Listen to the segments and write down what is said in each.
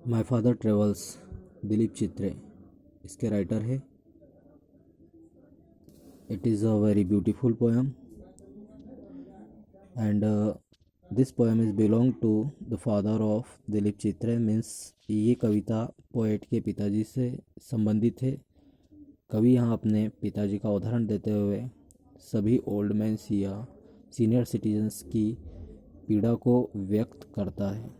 My father travels, Dilip Chitre इसके writer है। It is a very beautiful poem and this poem is belong to the father of Dilip Chitre. Means ये कविता poet के पिताजी से संबंधित है। कवि यहाँ अपने पिताजी का उदाहरण देते हुए सभी ओल्ड मैन्स या सीनियर सिटीजन्स की पीड़ा को व्यक्त करता है।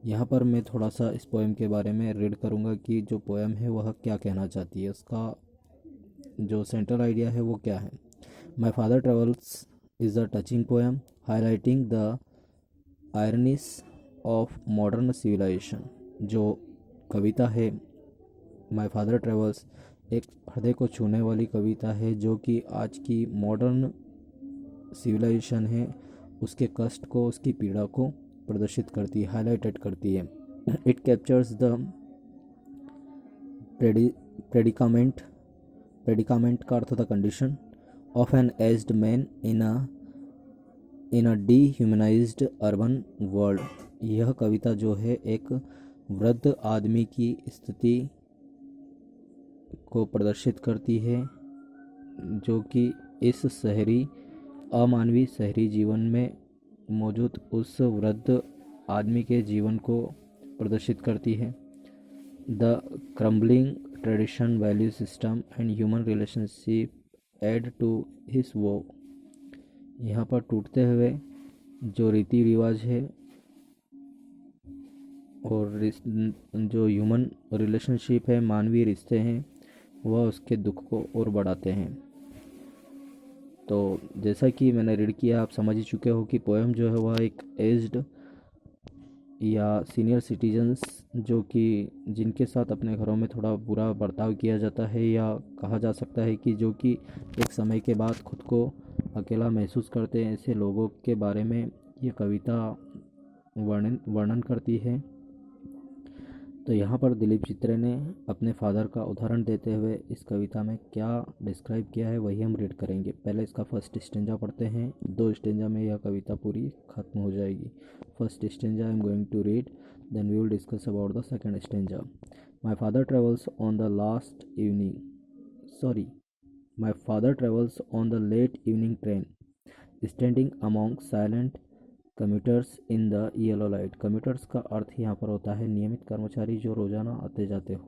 यहाँ पर मैं थोड़ा सा इस पोएम के बारे में रीड करूँगा कि जो पोएम है वह क्या कहना चाहती है, उसका जो सेंट्रल आइडिया है वो क्या है। My father travels is a touching poem highlighting the ironies of modern civilisation. जो कविता है माई फादर ट्रेवल्स एक हृदय को छूने वाली कविता है जो कि आज की मॉडर्न सिविलाइजेशन है उसके कष्ट को, उसकी पीड़ा को प्रदर्शित करती है, हाईलाइटेड करती है। इट कैप्चर्स द प्रेडिकामेंट का अर्थ था condition of an aged man in a dehumanised urban world. यह कविता जो है एक वृद्ध आदमी की स्थिति को प्रदर्शित करती है जो कि इस अमानवीय शहरी जीवन में मौजूद उस वृद्ध आदमी के जीवन को प्रदर्शित करती है। The crumbling tradition, value system and human relationship add to his woe. यहाँ पर टूटते हुए जो रीति रिवाज है और जो ह्यूमन रिलेशनशिप है, मानवीय रिश्ते हैं, वह उसके दुख को और बढ़ाते हैं। तो जैसा कि मैंने रीड किया, आप समझ ही चुके हो कि पोएम जो है वह एक एज्ड या सीनियर सिटीजन्स जो कि जिनके साथ अपने घरों में थोड़ा बुरा बर्ताव किया जाता है, या कहा जा सकता है कि जो कि एक समय के बाद खुद को अकेला महसूस करते हैं, ऐसे लोगों के बारे में ये कविता वर्णन करती है। तो यहाँ पर दिलीप चित्रे ने अपने फादर का उदाहरण देते हुए इस कविता में क्या डिस्क्राइब किया है वही हम रीड करेंगे। पहले इसका फर्स्ट स्टेंजा पढ़ते हैं। 2 स्टेंजा में यह कविता पूरी खत्म हो जाएगी। First stanza I am going to read, then we will discuss about the second stanza. My father travels on the late evening train standing among silent commuters in the yellow light. Commuters का अर्थ यहाँ पर होता है नियमित कर्मचारी जो रोज़ाना आते जाते हो।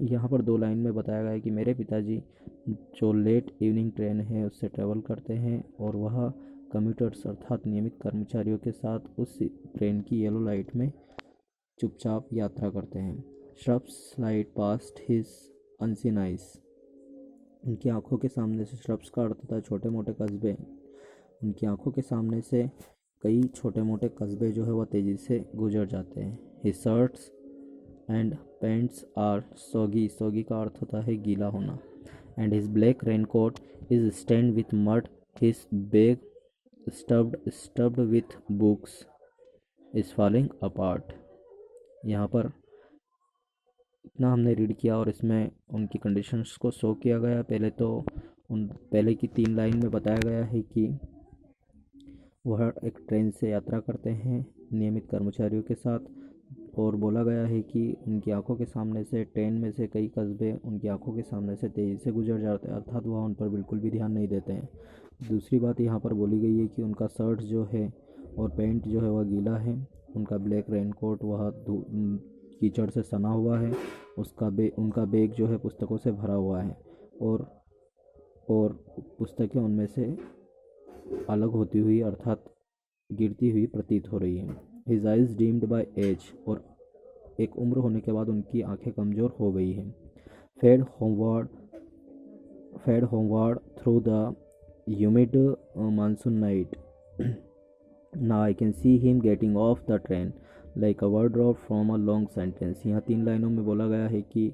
यहाँ पर 2 लाइन में बताया गया है कि मेरे पिताजी जो लेट इवनिंग ट्रेन है उससे ट्रेवल करते हैं और वह कम्यूटर्स अर्थात नियमित कर्मचारियों के साथ उस ट्रेन की येलो लाइट में चुपचाप यात्रा करते हैं। Shrubs slide past his unseen eyes. उनकी आंखों के सामने से, श्रब्स का अर्थ था छोटे मोटे कस्बे, उनकी आंखों के सामने से कई छोटे मोटे कस्बे जो है वह तेज़ी से गुजर जाते हैं। His shirts and pants are soggy. Soggy का अर्थ होता है गीला होना। And his black raincoat is stained with mud. His bag stuffed with books is falling apart. यहाँ पर इतना हमने रीड किया और इसमें उनकी कंडीशंस को शो किया गया। पहले की 3 लाइन में बताया गया है कि वह एक ट्रेन से यात्रा करते हैं नियमित कर्मचारियों के साथ, और बोला गया है कि उनकी आंखों के सामने से ट्रेन में से कई कस्बे उनकी आंखों के सामने से तेज़ी से गुजर जाते हैं, अर्थात वह उन पर बिल्कुल भी ध्यान नहीं देते हैं। दूसरी बात यहाँ पर बोली गई है कि उनका शर्ट जो है और पैंट जो है वह गीला है। उनका ब्लैक रेनकोट वह कीचड़ से सना हुआ है। उनका बैग जो है पुस्तकों से भरा हुआ है और पुस्तकें उनमें से अलग होती हुई अर्थात गिरती हुई प्रतीत हो रही है। His eyes dimmed by age. और एक उम्र होने के बाद उनकी आंखें कमज़ोर हो गई हैं। Fade homeward through the humid monsoon night. Now I can see him getting off the train like a word drop from a long sentence. यहाँ 3 लाइनों में बोला गया है कि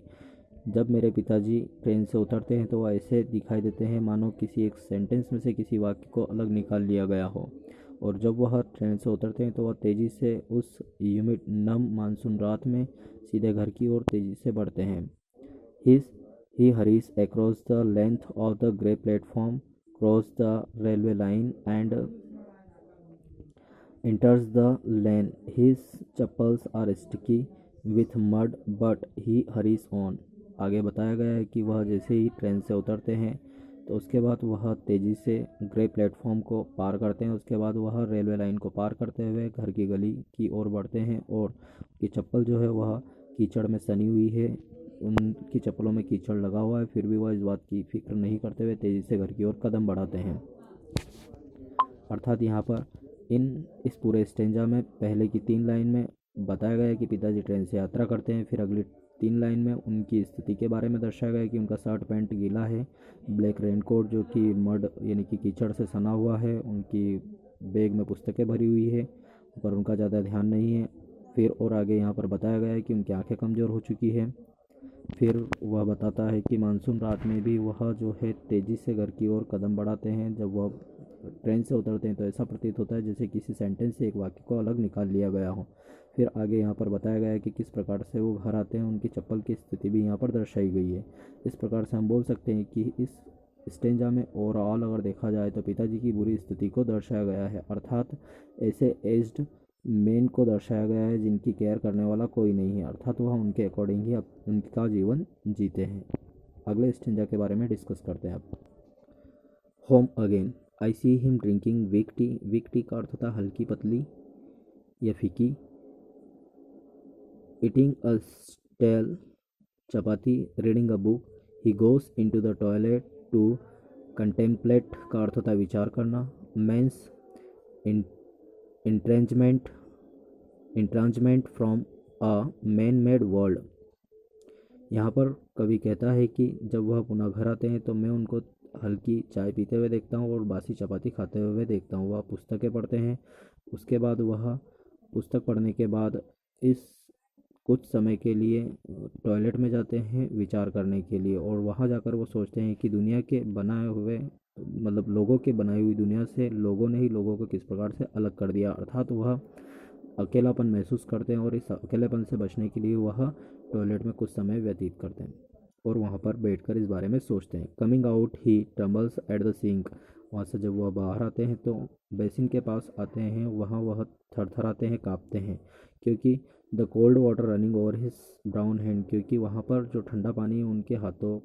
जब मेरे पिताजी ट्रेन से उतरते हैं तो वह ऐसे दिखाई देते हैं मानो किसी एक सेंटेंस में से किसी वाक्य को अलग निकाल लिया गया हो। और जब वह ट्रेन से उतरते हैं तो वह तेज़ी से उस ह्यूमिड नम मानसून रात में सीधे घर की ओर तेज़ी से बढ़ते हैं। He hurries across the length of the grey platform, cross the railway line and enters the lane. His chappals are sticky with mud but he hurries on. आगे बताया गया है कि वह जैसे ही ट्रेन से उतरते हैं तो उसके बाद वह तेज़ी से ग्रे प्लेटफॉर्म को पार करते हैं। उसके बाद वह रेलवे लाइन को पार करते हुए घर की गली की ओर बढ़ते हैं और उनकी चप्पल जो है वह कीचड़ में सनी हुई है। उनकी चप्पलों में कीचड़ लगा हुआ है, फिर भी वह इस बात की फिक्र नहीं करते हुए तेज़ी से घर की ओर कदम बढ़ाते हैं। अर्थात यहाँ पर इस पूरे स्टेंजा में पहले की 3 लाइन में बताया गया है कि पिताजी ट्रेन से यात्रा करते हैं। फिर अगली 3 लाइन में उनकी स्थिति के बारे में दर्शाया गया है कि उनका शर्ट पैंट गीला है, ब्लैक रेनकोट जो कि मड यानी कि कीचड़ से सना हुआ है, उनकी बैग में पुस्तकें भरी हुई है पर उनका ज़्यादा ध्यान नहीं है। फिर और आगे यहाँ पर बताया गया है कि उनकी आंखें कमज़ोर हो चुकी है। फिर वह बताता है कि मानसून रात में भी वह जो है तेज़ी से घर की ओर कदम बढ़ाते हैं। जब वह ट्रेन से उतरते हैं तो ऐसा प्रतीत होता है जैसे किसी सेंटेंस से एक वाक्य को अलग निकाल लिया गया हो। फिर आगे यहाँ पर बताया गया है कि किस प्रकार से वो घर आते हैं, उनकी चप्पल की स्थिति भी यहाँ पर दर्शाई गई है। इस प्रकार से हम बोल सकते हैं कि इस स्टेंजा में ओवरऑल अगर देखा जाए तो पिताजी की बुरी स्थिति को दर्शाया गया है, अर्थात ऐसे एज्ड मेन को दर्शाया गया है जिनकी केयर करने वाला कोई नहीं है, अर्थात वह उनके अकॉर्डिंग ही उनका जीवन जीते हैं। अगले स्टेंजा के बारे में डिस्कस करते हैं अब। Home again. I see him drinking weak tea. Weak tea का अर्थ होता है हल्की पतली या फीकी। Eating a stale chapati. Reading a book. He goes in to the toilet to contemplate का अर्थ होता है विचार करना। Man's retrenchment from a man made world. यहाँ पर कवि कहता है कि जब वह पुनः घर आते हैं तो मैं उनको हल्की चाय पीते हुए देखता हूँ और बासी चपाती खाते हुए देखता हूँ। वह पुस्तकें पढ़ते हैं। उसके बाद वह पुस्तक पढ़ने के बाद इस कुछ समय के लिए टॉयलेट में जाते हैं विचार करने के लिए और वहाँ जाकर वो सोचते हैं कि दुनिया के बनाए हुए मतलब लोगों के बनाई हुई दुनिया से लोगों ने ही लोगों को किस प्रकार से अलग कर दिया, अर्थात वह अकेलापन महसूस करते हैं और इस अकेलेपन से बचने के लिए वह टॉयलेट में कुछ समय व्यतीत करते हैं और वहाँ पर बैठकर इस बारे में सोचते हैं। Coming out he tumbles at the sink. वहाँ से जब वह बाहर आते हैं तो बेसिन के पास आते हैं, वहाँ वह थरथराते हैं, काँपते हैं क्योंकि the cold water running over his brown hand, क्योंकि वहाँ पर जो ठंडा पानी उनके हाथों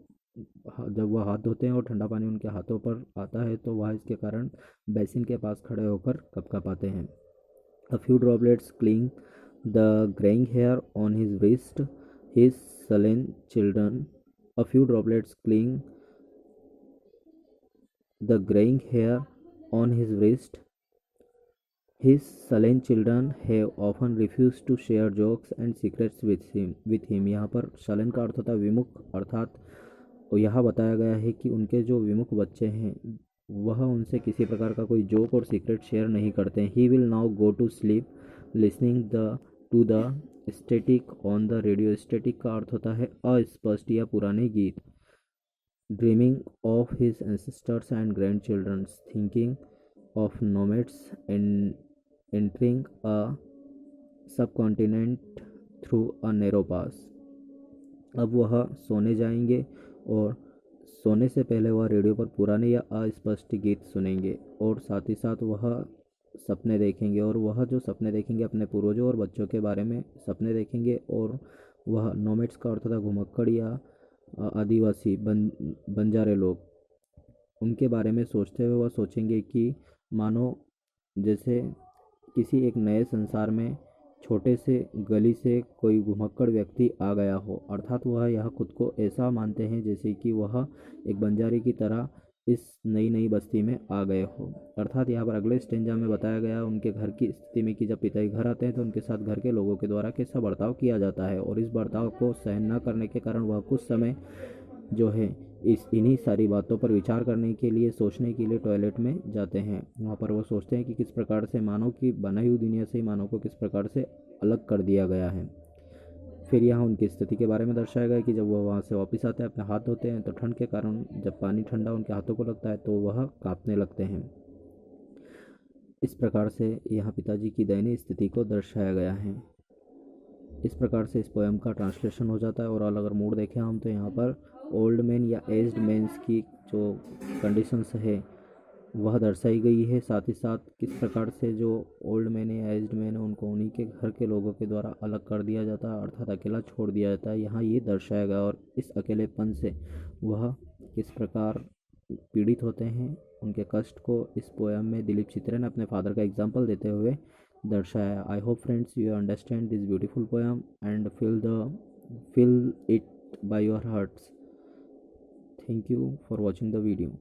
जब वह हाथ धोते हैं और ठंडा पानी उनके हाथों पर आता है तो वह इसके कारण बेसिन के पास खड़े होकर कँपकँपाते हैं। A few droplets cling the graying hair on his wrist. His sullen children. A few droplets cling the graying hair on his wrist. His sullen children have often refused to share jokes and secrets with him. यहाँ पर sullen का अर्थ होता है विमुख, अर्थात यहाँ बताया गया है कि उनके जो विमुख बच्चे हैं वह उनसे किसी प्रकार का कोई जोक और सीक्रेट शेयर नहीं करते हैं। He will now go to sleep listening to the static on the radio. Static का अर्थ होता है अस्पष्ट या पुराने गीत। Dreaming of his ancestors and grand childrens. Thinking of nomads and entering a subcontinent through a narrow pass. अब वह सोने जाएंगे और सोने से पहले वह रेडियो पर पुराने या अस्पष्ट गीत सुनेंगे और साथ ही साथ वह सपने देखेंगे और वह जो सपने देखेंगे अपने पूर्वजों और बच्चों के बारे में सपने देखेंगे और वह नोमैड्स का अर्थ था घुमक्कड़ या आदिवासी बंजारे लोग, उनके बारे में सोचते हुए वह सोचेंगे कि मानो जैसे किसी एक नए संसार में छोटे से गली से कोई घुमक्कड़ व्यक्ति आ गया हो, अर्थात वह यह खुद को ऐसा मानते हैं जैसे कि वह एक बंजारे की तरह इस नई बस्ती में आ गए हो। अर्थात यहाँ पर अगले स्टेंजा में बताया गया उनके घर की स्थिति में कि जब पिताजी घर आते हैं तो उनके साथ घर के लोगों के द्वारा कैसा बर्ताव किया जाता है और इस बर्ताव को सहन न करने के कारण वह कुछ समय जो है इन्हीं सारी बातों पर विचार करने के लिए सोचने के लिए टॉयलेट में जाते हैं। वहाँ पर वो सोचते हैं कि किस प्रकार से मानव की बनाई हुई दुनिया से मानव को किस प्रकार से अलग कर दिया गया है। फिर यहाँ उनकी स्थिति के बारे में दर्शाया गया कि जब वह वहाँ से वापस आते हैं अपने हाथ धोते हैं तो ठंड के कारण जब पानी ठंडा उनके हाथों को लगता है तो वह काँपने लगते हैं। इस प्रकार से यहाँ पिताजी की दयनीय स्थिति को दर्शाया गया है। इस प्रकार से इस पोएम का ट्रांसलेशन हो जाता है। और अगर मूड देखें हम तो यहाँ पर ओल्ड मैन या एज्ड मैन्स की जो कंडीशंस है वह दर्शाई गई है। साथ ही साथ किस प्रकार से जो ओल्ड मैन या एज्ड मैन है उनको उन्हीं के घर के लोगों के द्वारा अलग कर दिया जाता है, अर्थात अकेला छोड़ दिया जाता है, यहाँ ये दर्शाया गया। और इस अकेलेपन से वह किस प्रकार पीड़ित होते हैं, उनके कष्ट को इस पोएम में दिलीप चित्रे ने अपने फादर का एग्जाम्पल देते हुए दर्शाया। I hope friends you understand this beautiful poem and feel it by your hearts. Thank you for watching the video.